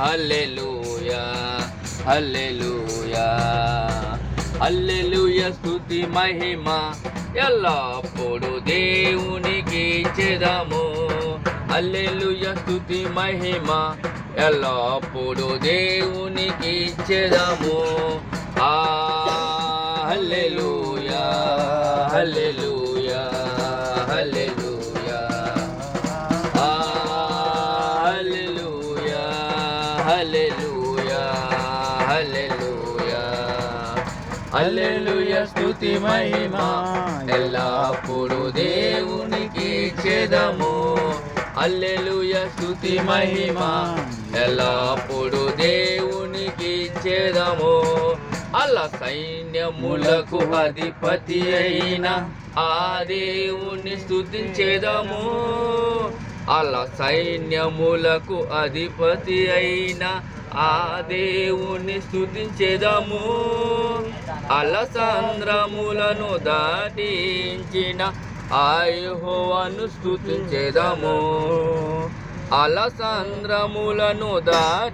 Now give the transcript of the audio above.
హల్లెలూయా హల్లెలూయా హల్లెలూయా స్తుతి మహిమ ఎల్లప్పుడు దేవునికి ఇచ్చెదము. హల్లెలూయా స్తుతి మహిమ ఎల్లప్పుడు దేవునికి ఇచ్చెదము. హల్లెలూయా హల్లెలూయా హల్లెలూయా హల్లెలూయా హల్లెలూయా హల్లెలూయా హల్లెలూయా స్తుతి మహిమ ఎల్లప్పుడు దేవునికి ఇచ్చెదము. హల్లెలూయా స్తుతి మహిమ ఎల్లప్పుడు దేవునికి ఇచ్చెదము. అల్ల సైన్యములకు అధిపతి అయిన ఆ దేవుని స్తుతించెదము. అల్ల సైన్యములకు అధిపతి అయిన ఆ దేవుని స్తుతించెదము. అలసంద్రములను దాటించిన ఆ యెహోవాను స్తుతించెదము. అలసంద్రములను